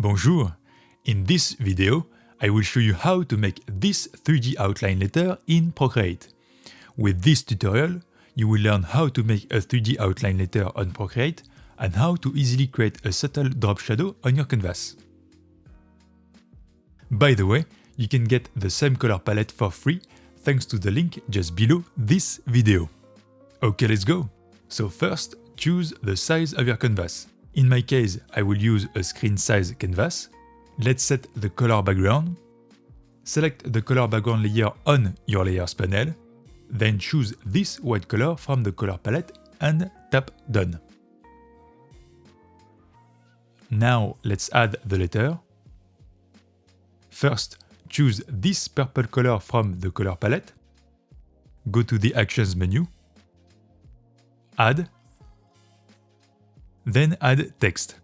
Bonjour! In this video, I will show you how to make this 3D outline letter in Procreate. With this tutorial, you will learn how to make a 3D outline letter on Procreate and how to easily create a subtle drop shadow on your canvas. By the way, you can get the same color palette for free thanks to the link just below this video. Okay, let's go! So first, choose the size of your canvas. In my case, I will use a screen size canvas. Let's set the color background. Select the color background layer on your layers panel. Then choose this white color from the color palette and tap Done. Now let's add the letter. First, choose this purple color from the color palette. Go to the Actions menu. Add. Then add text.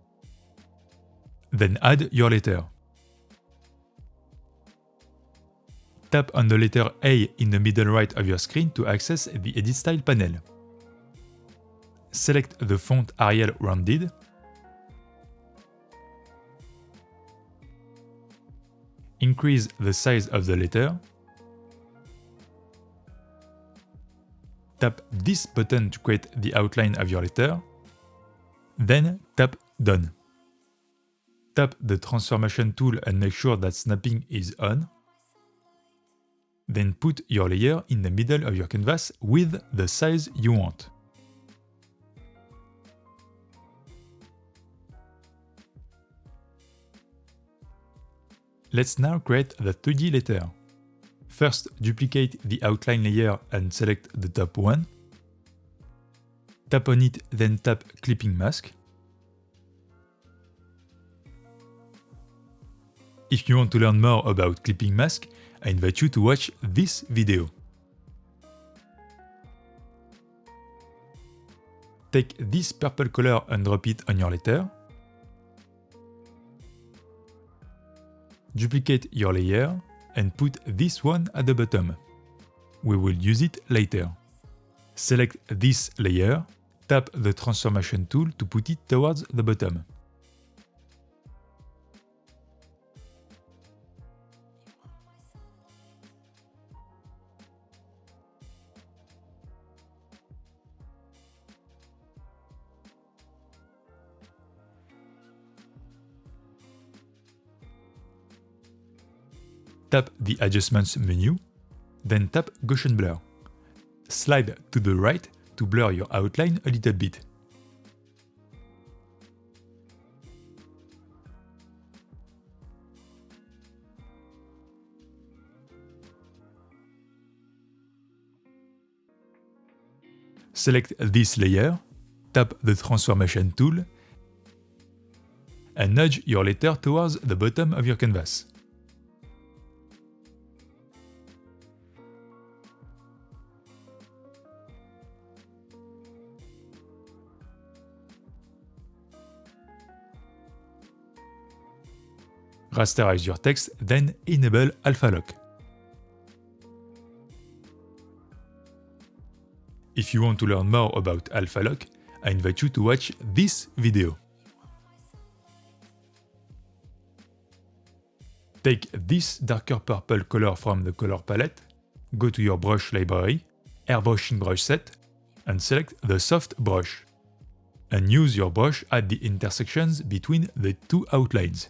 Then add your letter. Tap on the letter A in the middle right of your screen to access the Edit Style panel. Select the font Arial Rounded. Increase the size of the letter. Tap this button to create the outline of your letter. Then tap Done. Tap the transformation tool and make sure that snapping is on. Then put your layer in the middle of your canvas with the size you want. Let's now create the 2D letter. First, duplicate the outline layer and select the top one. Tap on it, then tap Clipping Mask. If you want to learn more about Clipping Mask, I invite you to watch this video. Take this purple color and drop it on your letter. Duplicate your layer and put this one at the bottom. We will use it later. Select this layer, tap the transformation tool to put it towards the bottom. Tap the Adjustments menu, then tap Gaussian Blur. Slide to the right to blur your outline a little bit. Select this layer, tap the Transformation tool, and nudge your letter towards the bottom of your canvas. Rasterize your text, then enable Alpha Lock. If you want to learn more about Alpha Lock, I invite you to watch this video. Take this darker purple color from the color palette, go to your brush library, airbrushing brush set, and select the soft brush. And use your brush at the intersections between the two outlines.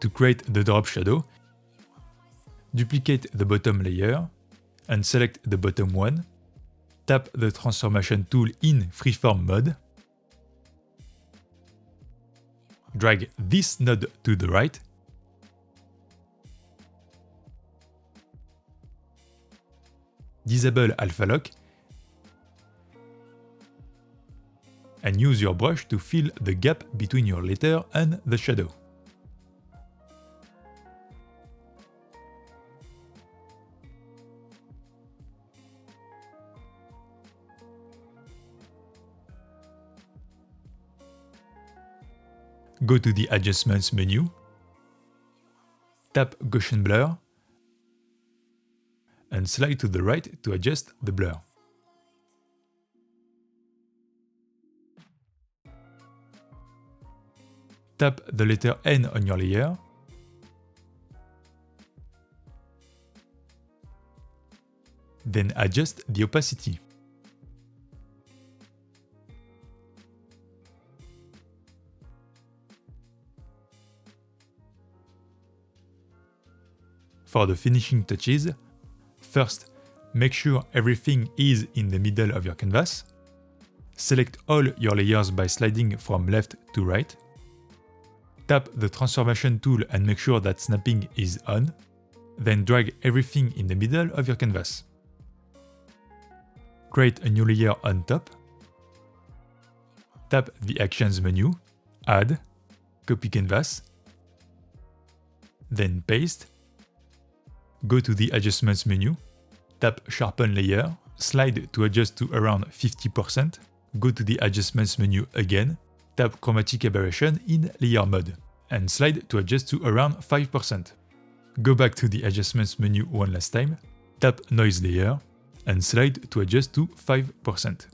To create the drop shadow, duplicate the bottom layer and select the bottom one. Tap the transformation tool in freeform mode. drag this node to the right, disable alpha lock, and use your brush to fill the gap between your letter and the shadow. Go to the Adjustments menu, tap Gaussian Blur, and slide to the right to adjust the blur. Tap the letter N on your layer, then adjust the opacity. For the finishing touches, first, make sure everything is in the middle of your canvas. Select all your layers by sliding from left to right. Tap the transformation tool and make sure that snapping is on. Then drag everything in the middle of your canvas. Create a new layer on top. Tap the Actions menu, Add, Copy Canvas, then Paste. Go to the Adjustments menu, tap Sharpen Layer, slide to adjust to around 50%, go to the Adjustments menu again, tap Chromatic Aberration in Layer Mode, and slide to adjust to around 5%. Go back to the Adjustments menu one last time, tap Noise Layer, and slide to adjust to 5%.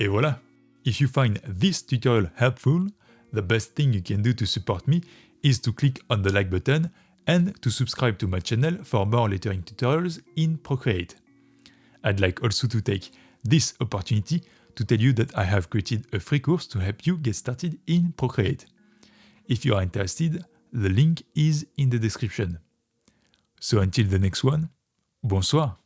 Et voilà! If you find this tutorial helpful, the best thing you can do to support me is to click on the like button and to subscribe to my channel for more lettering tutorials in Procreate. I'd like also to take this opportunity to tell you that I have created a free course to help you get started in Procreate. If you are interested, the link is in the description. So until the next one, bonsoir!